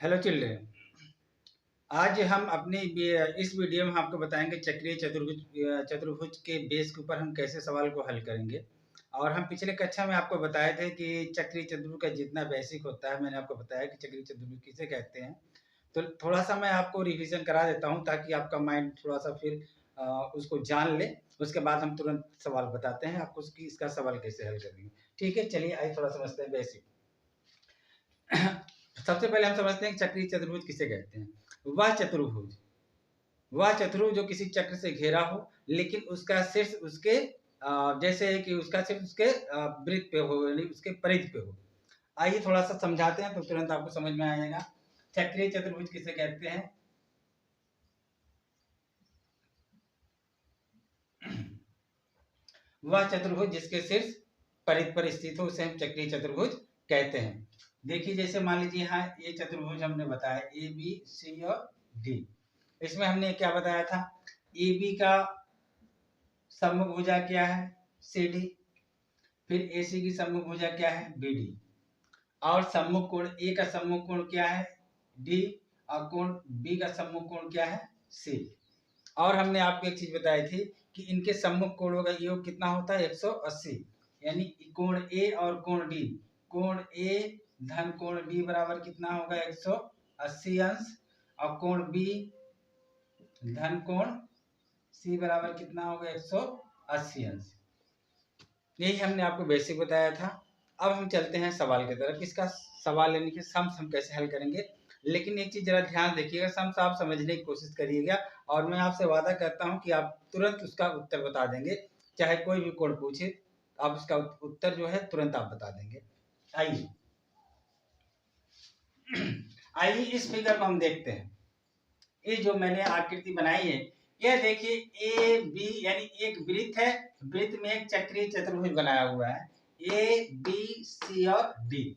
Hello children. आज हम अपनी इस वीडियो में आपको बताएंगे चक्रीय चतुर्भुज के बेस के ऊपर हम कैसे सवाल को हल करेंगे। और हम पिछले कक्षा में आपको बताए थे कि चक्रीय चतुर्भुज का जितना बेसिक होता है मैंने आपको बताया कि चक्रीय चतुर्भुज किसे कहते हैं। तो थोड़ा सा मैं आपको रिवीजन करा देता हूँ ताकि आपका माइंड थोड़ा सा फिर उसको जान ले। उसके बाद हम तुरंत सवाल बताते हैं आपको उसकी इसका सवाल कैसे हल करेंगे। ठीक है, चलिए आइए थोड़ा समझते हैं बेसिक। सबसे पहले हम समझते हैं कि चक्रीय चतुर्भुज किसे कहते हैं। वह चतुर्भुज जो किसी चक्र से घेरा हो लेकिन उसका शीर्ष उसके जैसे है कि उसका शीर्ष उसके वृत्त पे हो यानी उसके परिधि पे हो। आइए थोड़ा सा समझाते हैं तो तुरंत आपको समझ में आ जाएगा चक्रीय चतुर्भुज किसे कहते हैं। वह चतुर्भुज जिसके शीर्ष परिधि पर स्थित हो उसे हम चक्रीय चतुर्भुज कहते हैं। देखिए जैसे मान लीजिए यहाँ ये चतुर्भुज हमने बताया ए बी सी और डी। इसमें हमने क्या बताया था, ए बी का सम्मुख भुजा क्या है सी डी, फिर ए सी की सम्मुख भुजा क्या है बी डी, और सम्मुख कोण ए का सम्मुख कोण क्या है डी, और कोण बी का सम्मुख कोण क्या है सी। और हमने आपको एक चीज बताई थी कि इनके सम्मुख कोणों का योग कितना होता है 180, यानी कोण ए और कोण डी, कोण ए धन कोण डी बराबर कितना होगा 180 अंश, और कोण बी धन कोण सी बराबर कितना होगा 180 अंश। यही हमने आपको बेसिक बताया था। अब हम चलते हैं सवाल की तरफ। इसका सवाल यानी कि सम्स हम कैसे हल करेंगे। लेकिन एक चीज जरा ध्यान देखिएगा, सम्स आप समझने की कोशिश करिएगा और मैं आपसे वादा करता हूं कि आप तुरंत उसका उत्तर बता देंगे। चाहे कोई भी कोण पूछे आप उसका उत्तर जो है तुरंत आप बता देंगे। आइए आइए इस फिगर को हम देखते हैं। ये जो मैंने आकृति बनाई है यह देखिए ए बी यानी एक वृत्त है, वृत्त में एक चक्रीय चतुर्भुज बनाया हुआ है ए बी सी और डी,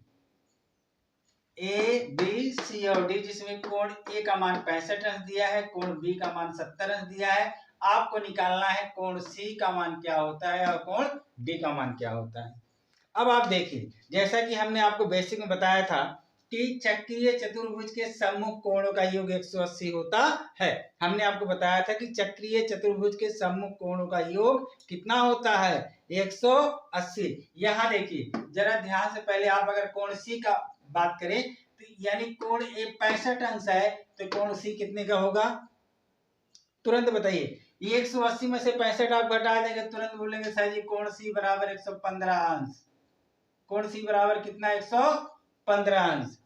ए बी सी और डी, जिसमें कोण ए का मान 65 अंश दिया है, कोण बी का मान 70 अंश दिया है। आपको निकालना है कोण सी का मान क्या होता है और कोण डी का मान क्या होता है। अब आप देखिए जैसा कि हमने आपको बेसिक में बताया था कि चक्रीय चतुर्भुज के सम्मुख कोणों का योग 180 होता है। हमने आपको बताया था कि चक्रीय चतुर्भुज के सम्मुख कोणों का योग कितना होता है 180। यहाँ देखिए जरा ध्यान से, पहले आप अगर कोण सी का बात करें तो यानी कोण ए 65 अंश है तो कोण सी कितने का होगा तुरंत बताइए। ये 180 में से 65 आप घटा देंगे तुरंत बोलेंगे सर जी कोण सी बराबर 115 अंश। कोण सी बराबर कितना 115 अंश।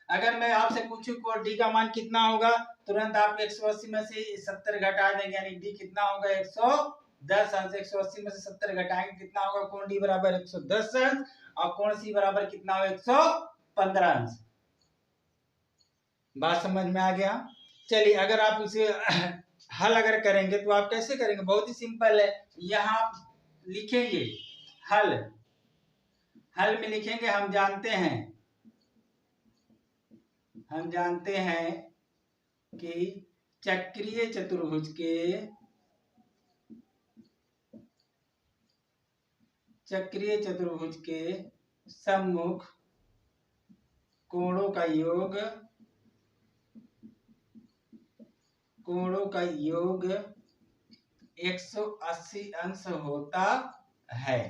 अगर मैं आपसे पूछूं कोण डी का मान कितना होगा तुरंत आप 180 में से 70 घटा देंगे यानी डी कितना होगा 110 अंश। 180 में से 70 घटाएंगे कितना होगा कोण डी बराबर 110 अंश और कोण सी बराबर कितना होगा 115 अंश। बात समझ में आ गया। चलिए अगर आप इसे हल अगर करेंगे तो आप कैसे करेंगे, बहुत ही सिंपल है। यहाँ लिखेंगे हल, हल में लिखेंगे हम जानते हैं कि चक्रीय चतुर्भुज के सम्मुख कोणों का योग 180 अंश होता है।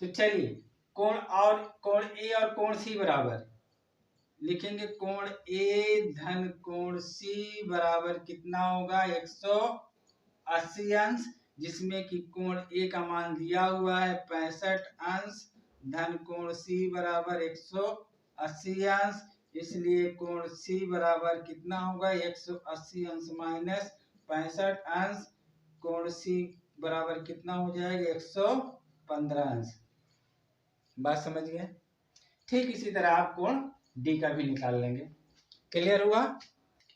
तो चलिए कोण ए और कोण सी बराबर लिखेंगे, कोण ए धन कोण सी बराबर कितना होगा 180 अंश, जिसमें कि कोण ए का मान दिया हुआ है 65 अंश, धन कोण सी बराबर 180 अंश, इसलिए कोण सी बराबर कितना होगा 180 अंश माइनस 65 अंश, कोण सी बराबर कितना हो जाएगा 115 अंश। बात समझ गए। ठीक इसी तरह आप कोण डी का भी निकाल लेंगे। क्लियर हुआ।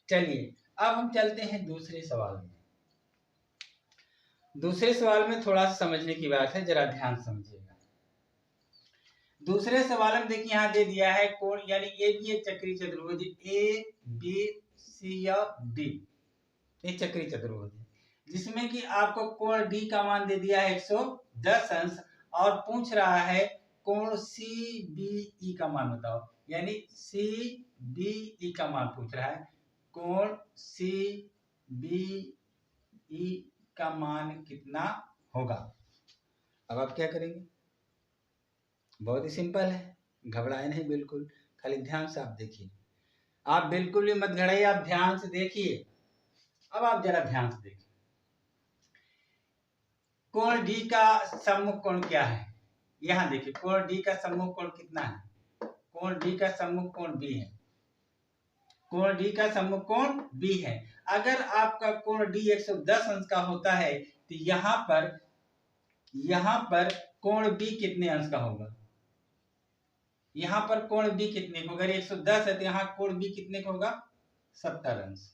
चलिए अब हम चलते हैं दूसरे सवाल में। दूसरे सवाल में थोड़ा सा समझने की बात है, जरा ध्यान समझिएगा। दूसरे सवाल में देखिए यहाँ दे दिया है कोण यानी ए बी एक चक्रीय चतुर्भुज ए बी सी और डी, एक चक्रीय चतुर्भुज जिसमें कि आपको कोण डी का मान दे दिया है 110 अंश और पूछ रहा है कोण सी बी ई का मान बताओ। यानी सी बी ई का मान पूछ रहा है। कोण सी बी ई का मान कितना होगा। अब आप क्या करेंगे, बहुत ही सिंपल है, घबराए नहीं बिल्कुल, खाली ध्यान से आप देखिए। आप बिल्कुल भी मत घबराइए, आप ध्यान से देखिए। अब आप जरा ध्यान से देखिए, कोण डी का सम्मुख कोण क्या है। यहाँ देखिए, कोण डी का सम्मुख कोण कितना है। कोण डी का सम्मुख कोण बी है। कोण डी का सम्मुख कोण बी है। अगर आपका कोण डी 110 अंश का होता है तो यहाँ पर कोण बी कितने अंश का होगा। यहाँ पर कोण बी कितने का होगा, 110 है तो यहाँ कोण बी कितने का होगा, 70 अंश।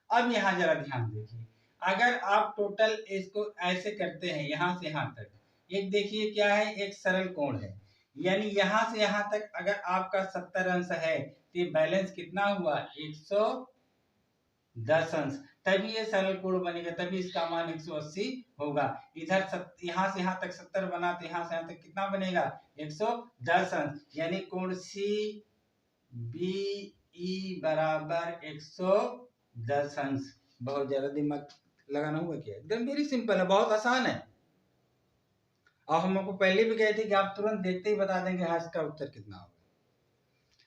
अब यहाँ जरा ध्यान देखिए, अगर आप टोटल इसको ऐसे करते हैं यहाँ से यहाँ तक, एक देखिए क्या है, एक सरल कोण है, यानी यहाँ से यहाँ तक अगर आपका 70 अंश है तो ये बैलेंस कितना हुआ, 110 अंश, तभी ये सरल कोण बनेगा, तभी इसका मान 180 होगा। इधर यहाँ से यहाँ तक 70 बना तो यहाँ से यहाँ तक कितना बनेगा, 110 अंश, यानी कोण सी बी ई बराबर 110 अंश। बहुत ज्यादा दिमाग लगाना होगा क्या, एकदम वेरी सिंपल है, बहुत आसान है। और हम आपको पहले भी कहे थे कि आप तुरंत देखते ही बता देंगे हाँ इसका उत्तर कितना होगा।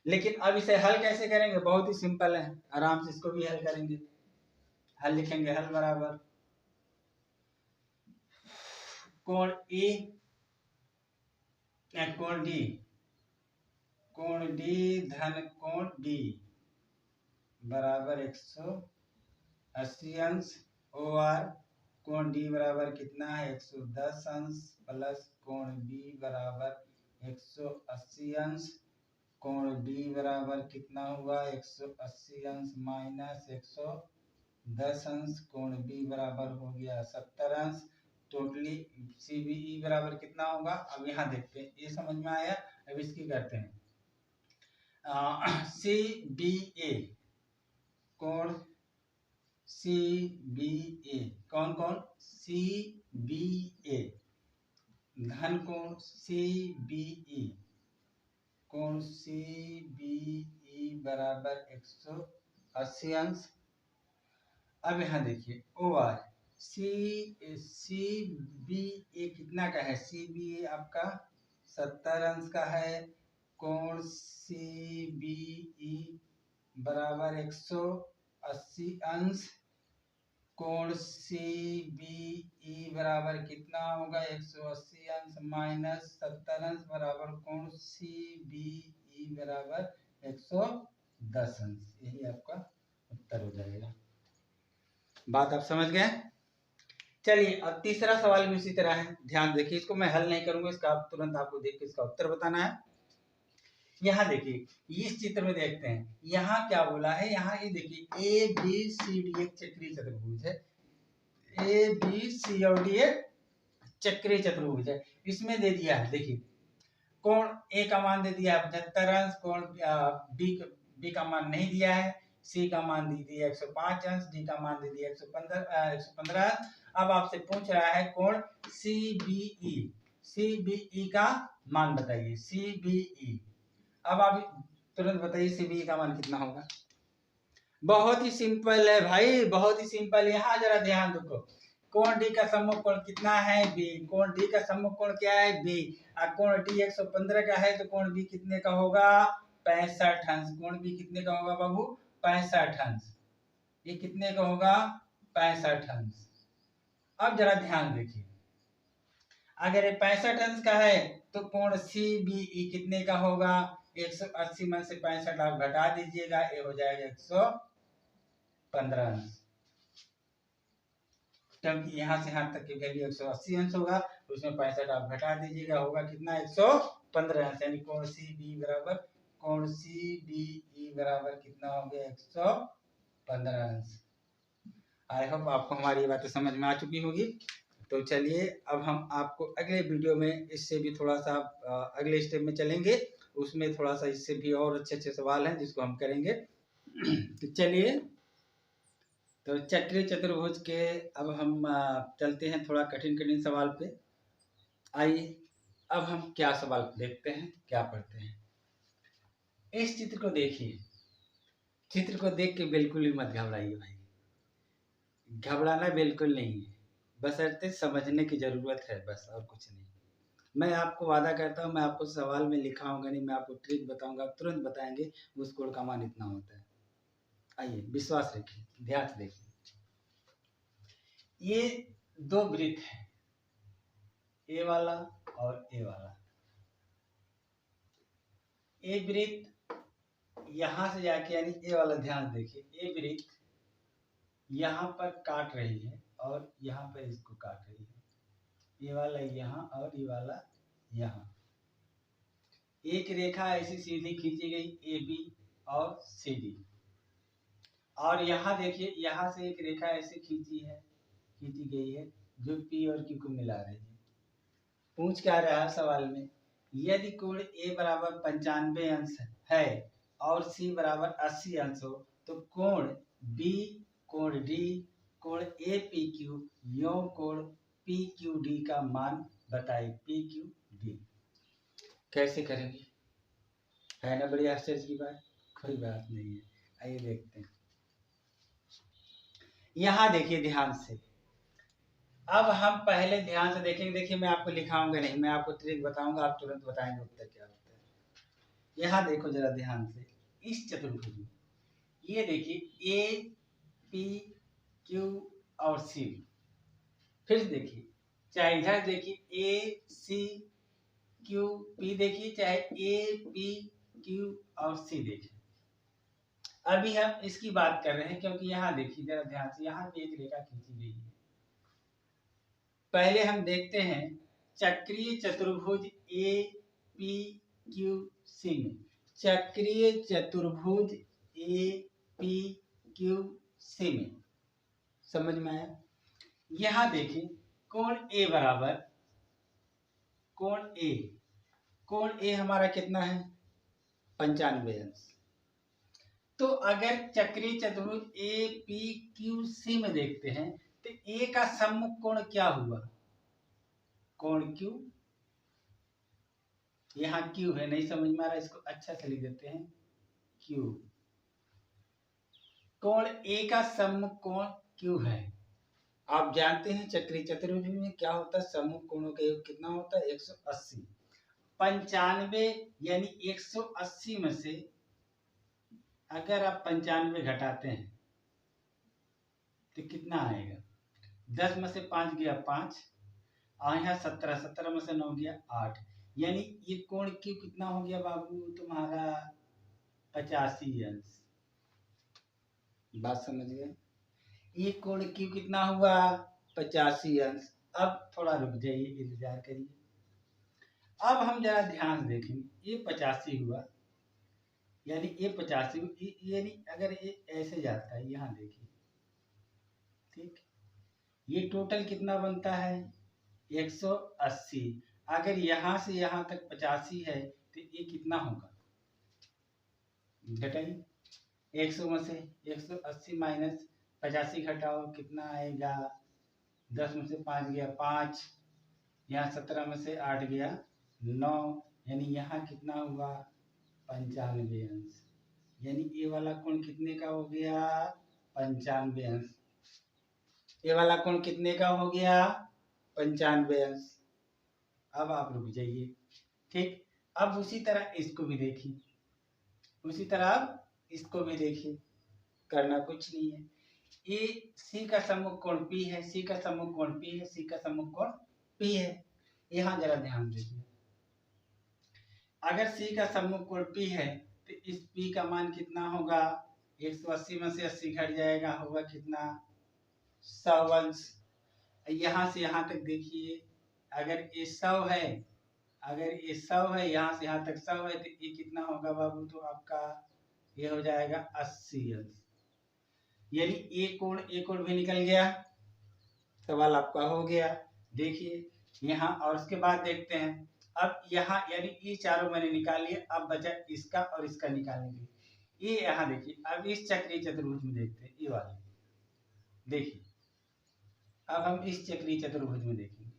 लेकिन अब इसे हल कैसे करेंगे, बहुत ही सिंपल है, आराम से इसको भी हल करेंगे। हल लिखेंगे, हल बराबर कोण ए कोण डी धन कोण बी बराबर 180 अंश और कोण डी बराबर कितना है, 110 अंश प्लस कोण बी बराबर 180 अंश। कोण डी बराबर कितना हुआ, 180 अंश माइनस 110 अंश। कोण बी बराबर हो गया 70 अंश। टोटली सी बी ई बराबर कितना होगा। अब यहाँ देखते हैं, ये समझ में आया। अब इसकी करते हैं सी बी ए, कोण सी बी ए, कौन कौन, सी बी ए धन कोण सी बी ई, कोण सी बी ई बराबर 180 अंश। अब यहाँ देखिए ओ आर सी बी ए कितना का है, सी बी ए आपका 70 अंश का है। कोण सी बी ई बराबर 180 अंश। कोण सी बी ई बराबर कितना होगा, 180 अंश माइनस 70 अंश बराबर कोण सी बी ई बराबर 110 अंश। यही आपका उत्तर हो जाएगा। बात आप समझ गए। चलिए अब तीसरा सवाल भी उसी तरह है, ध्यान देखिए, इसको मैं हल नहीं करूंगा, इसका आप तुरंत आपको देख के इसका उत्तर बताना है। यहाँ देखिए, इस चित्र में देखते हैं, यहाँ क्या बोला है, यहाँ ये देखिए ए बी सी डी एक चक्रीय चतुर्भुज है। ए बी सी और डी एक चक्रीय चतुर्भुज है। इसमें दे दिया है, देखिए कोण ए का मान दे दिया है 75 अंश, कोण बी का मान नहीं दिया है, सी का मान दे दिया 105 अंश, डी का मान दे दिया 115 अंश। अब आपसे पूछ रहा है कोण सी बी ई का मान बताइए, सी बी ई। अब आप तुरंत बताइए सी बी ई का मान कितना होगा। बहुत ही सिंपल है भाई, बहुत ही सिंपल। यहाँ जरा ध्यान दो, कोण डी का सम्मुख कोण कितना है, बी। कोण डी का सम्मुख कोण क्या है, बी। कोण डी 115 का है तो कोण बी कितने का होगा, 65 अंश। कोण बी कितने का होगा बाबू, 65 अंश। ये कितने का होगा, 65 अंश। अब जरा ध्यान देखिए, अगर ये 65 अंश का है तो कोण सी बी ई कितने का होगा, 180 में से 65 आप घटा दीजिएगा, ये हो जाएगा 115 अंश। क्योंकि यहाँ से यहाँ तक की वैल्यू 180 अंश होगा, तो उसमें 65 आप घटा दीजिएगा, होगा कितना, 115 अंश। यानी कोण सी बी ई बराबर कितना हो गया, 115 अंश। आई होप आपको हमारी बातें समझ में आ चुकी होगी। तो चलिए अब हम आपको अगले वीडियो में इससे भी थोड़ा सा अगले स्टेप में चलेंगे, उसमें थोड़ा सा इससे भी और अच्छे सवाल हैं जिसको हम करेंगे। तो चलिए, तो चक्रीय चतुर्भुज के अब हम चलते हैं थोड़ा कठिन सवाल पे। आइए अब हम क्या सवाल देखते हैं, क्या पढ़ते हैं। इस चित्र को देखिए, चित्र को देख के बिल्कुल भी मत घबराइए भाई, घबराना बिल्कुल नहीं है, बशर्ते समझने की ज़रूरत है, बस और कुछ नहीं। मैं आपको वादा करता हूँ, मैं आपको सवाल में लिखा होगा नहीं, मैं आपको ट्रिक बताऊंगा, आप तुरंत बताएंगे उस कोण का मान इतना होता है। आइए विश्वास रखिए, ध्यान से देखिए, ये दो वृत्त हैं, ए वाला और ए वाला। ए वृत्त यहां से जाके, यानी ए वाला, ध्यान देखिए, ए वृत्त यहाँ पर काट रही है और यहाँ पर इसको काट रही है, ये वाला यहाँ और ये वाला यहाँ। एक रेखा ऐसी सीधी खींची गई ए बी और सी डी, और यहाँ देखिए, यहाँ से एक रेखा ऐसे खींची गई है जो पी और क्यू को मिला रही है। पूछ क्या रहा है सवाल में, यदि कोण ए बराबर 95 अंश है और सी बराबर 80 अंश हो तो कोण बी, कोण डी, कोण ए पी क्यू एवं कोण पी क्यू डी का मान बताइए। पी क्यू डी कैसे करेंगे, है ना बड़ी आश्चर्य की बात, कोई बात नहीं है। आइए देखते हैं, यहाँ देखिए ध्यान से, अब हम पहले ध्यान से देखेंगे। देखिए मैं आपको लिखाऊंगा नहीं, मैं आपको ट्रिक बताऊंगा, आप तुरंत बताएंगे उत्तर क्या होता है। यहाँ देखो जरा ध्यान से, इस चतुर्भुज में ये देखिए ए पी क्यू और सी, फिर देखिए चाहे इधर देखिए ए सी क्यू पी देखिए, चाहे ए पी क्यू और सी देखिए। अभी हम इसकी बात कर रहे हैं क्योंकि यहाँ देखिए जरा ध्यान से, यहाँ भी एक रेखा खींची गई है। पहले हम देखते हैं चक्रीय चतुर्भुज ए पी क्यू सी में, चक्रीय चतुर्भुज ए पी क्यू सी में, समझ में आया। यहाँ देखिए कोण ए बराबर, कोण ए हमारा कितना है 95 अंश। तो अगर चक्रीय चतुर्भुज ए पी क्यू सी में देखते हैं तो ए का सम्मुख कोण क्या हुआ, कोण क्यू, यहाँ क्यू है, नहीं समझ में आ रहा, इसको अच्छा से लिख देते हैं क्यू। कोण ए का सम्मुख कोण क्यू है। आप जानते हैं चक्रीय चतुर्भुज में क्या होता है, सम्मुख कोणों का योग कितना होता है 180। 95 यानी 180 में से अगर आप 95 घटाते हैं तो कितना आएगा, 10 में से 5 गया 5 और यहाँ 17, 17 में से 9 गया 8, यानी ये कोण क्यू कितना हो गया बाबू तुम्हारा 85 अंश। बात समझ गए, ये कोण क्यू कितना हुआ 85 अंश। अब थोड़ा रुक जाइए, इंतजार करिए। अब हम जरा ध्यान से देखेंगे, ये 85 हुआ, यानी ये 85, यानी अगर ये ऐसे जाता है, यहाँ देखिए, ठीक, ये टोटल कितना बनता है 180। अगर यहाँ से यहाँ तक 85 है तो ये कितना होगा, घटाइए, 100 में से 180 माइनस 85 घटाओ, कितना आएगा, 10 में से 5 गया 5, यहाँ 17 में से 8 गया 9, यानी यहाँ कितना हुआ 95 अंश। यानी ये वाला कोण कितने का हो गया 95 अंश, ये वाला कोण कितने का हो गया 95 अंश। अब आप रुक जाइए, ठीक। अब उसी तरह इसको भी देखिए, उसी तरह अब इसको भी देखिए, करना कुछ नहीं है। ए सी का सम्मुख कोण पी है, सी का सम्मुख कोण पी है, सी का सम्मुख कोण पी है। यहाँ जरा ध्यान दीजिए, अगर सी का सम्मुख कोण पी है तो इस पी का मान कितना होगा, 180 में से 80 घट जाएगा, होगा कितना 100 अंश। यहाँ से यहाँ तक देखिए, अगर ये 100 है, अगर ये 100 है, यहाँ से यहाँ तक 100 है, तो ये कितना होगा बाबू, तो आपका ये हो जाएगा 80 अंश। यानी एक कोण भी निकल गया, सवाल आपका हो गया। देखिए यहाँ, और उसके बाद देखते हैं अब यहाँ, यानी ये चारों मैंने निकाल लिए, अब बचा इसका और इसका निकालने के लिए। ये यहाँ देखिए, अब इस चक्रीय चतुर्भुज में देखते हैं, ये वाले देखिए, अब हम इस चक्रीय चतुर्भुज में देखेंगे,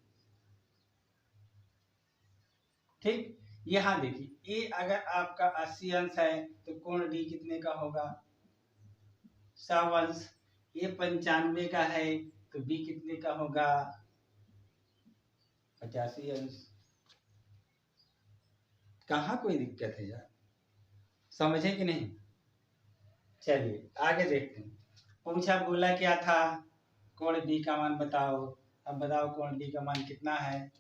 ठीक। यहाँ देखिए ए अगर आपका 80 अंश है तो कोण डी कितने का होगा, 100 अंश। ए 95 का है तो बी कितने का होगा, 85 अंश। कहाँ कोई दिक्कत है यार, समझे कि नहीं। चलिए आगे देखते हैं। पूछा बोला क्या था, कोण बी का मान बताओ। अब बताओ कोण बी का मान कितना है,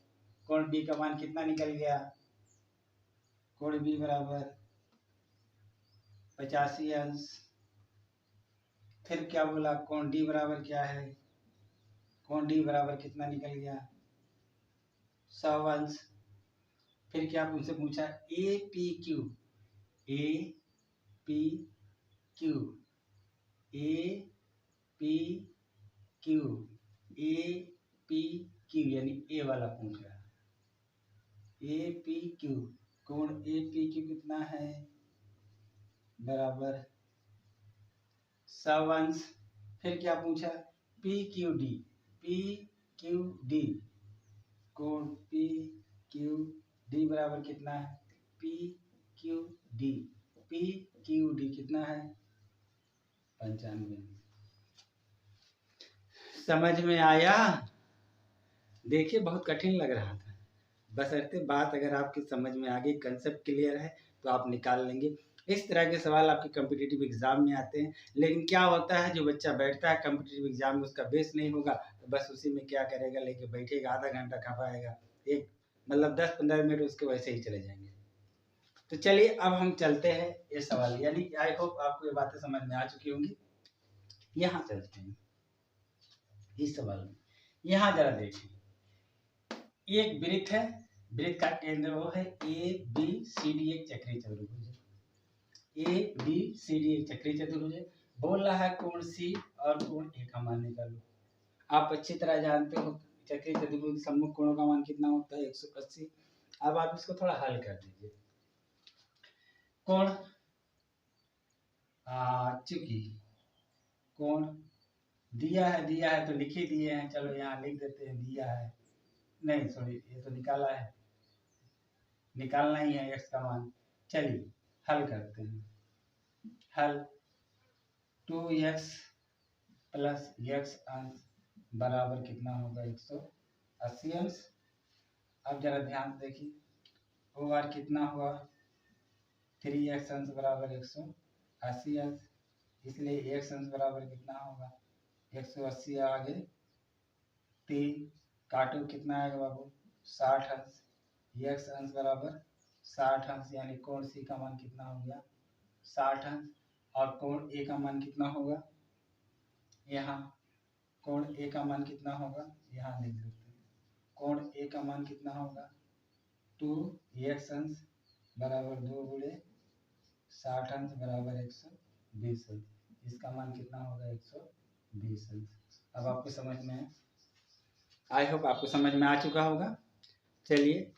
कोण बी का मान कितना निकल गया, कोण बी बराबर 85 अंश। फिर क्या बोला, कोण डी बराबर क्या है, कोण डी बराबर कितना निकल गया, 100 अंश। फिर क्या उनसे पूछा, A P Q, A P Q, A P Q, A P Q यानी ए वाला पूछ रहा है। ए पी क्यू, कोण ए पी क्यू कितना है, बराबर 100 अंश। फिर क्या पूछा, P Q D, P Q D, कोण पी क्यू डी बराबर कितना है, P Q D, P Q D कितना है, 95। समझ में आया। देखिए बहुत कठिन लग रहा था, बशर्ते बात अगर आपकी समझ में आ गई, कंसेप्ट क्लियर है तो आप निकाल लेंगे। इस तरह के सवाल आपके कॉम्पिटिटिव एग्जाम में आते हैं। लेकिन क्या होता है, जो बच्चा बैठता है कॉम्पिटिटिव एग्जाम में, उसका बेस नहीं होगा तो बस उसी में क्या करेगा, लेके बैठेगा, आधा घंटा खपाएगा, एक मतलब 10-15 मिनट उसके वैसे ही चले जाएंगे। तो चलिए अब हम चलते हैं ये सवाल, यानी आई होप आपको ये बातें समझ में आ चुकी होंगी। यहाँ चलते हैं इस सवाल में। यहाँ जरा देखिए, एक वृत्त है, वृत्त का केंद्र वो है ए बी सी डी, एक चक्रीय चतुर्भुज है। ए बी सी डी एक चक्रीय चतुर्भुज है। बोल रहा है कोण सी और कोण ए का मान निकालो। आप अच्छी तरह जानते हो चक्रीय चतुर्भुज सम्मुख कोणों का मान कितना होता है, 180। अब आप इसको थोड़ा हल कर दीजिए। कोण चूंकि कोण दिया है तो लिख ही दिए हैं, चलो यहाँ लिख देते हैं, दिया है नहीं सॉरी ये तो निकाला है, निकालना ही है एक्स का मान। चलिए हल करते हैं। हल 2x प्लस x अंश बराबर कितना होगा, 180 अंश। अब जरा ध्यान से देखिए, ओ आर कितना हुआ, 3x अंश बराबर 180 अंश, इसलिए x अंश बराबर कितना होगा, 180 आगे 3 काटो कितना आएगा बाबू, 60 अंश। x अंश बराबर 60 अंश, यानी कोण सी का मान कितना हो गया, 60 अंश। और कोण ए का मान कितना होगा, यहाँ कोण ए का मान कितना होगा, यहाँ लिख देते हैं, कोण ए का मान कितना होगा, 2x अंश बराबर 2 गुणे 60 अंश बराबर 120 अंश। इसका मान कितना होगा, 120 अंश। अब आपको समझ में, आई होप आपको समझ में आ चुका होगा। चलिए